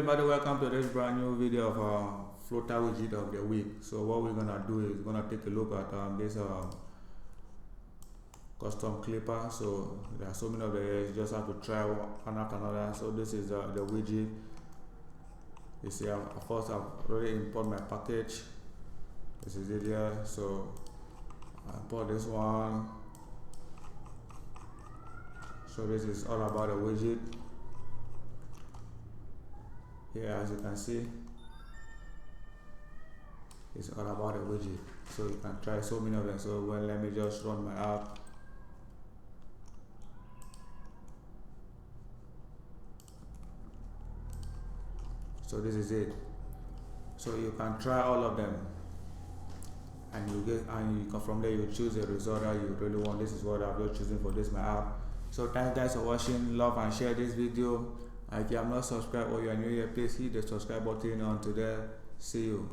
Everybody, welcome to this brand new video of Flutter widget of the week. So what we're gonna do is gonna take a look at this custom clipper. So there are so many of them, you just have to try one after another. So this is the widget. You see, of course I've already imported my package. This is it here. So I import this one. So this is all about the widget. Here, as you can see, it's all about a widget. So you can try so many of them. So let me just run my app. So this is it. So you can try all of them, and you come from there, you choose a result that you really want. This is what I've just chosen for this my app. So thanks guys for watching. Love and share this video. And if you have not subscribed or you are new here, please hit the subscribe button on today. See you.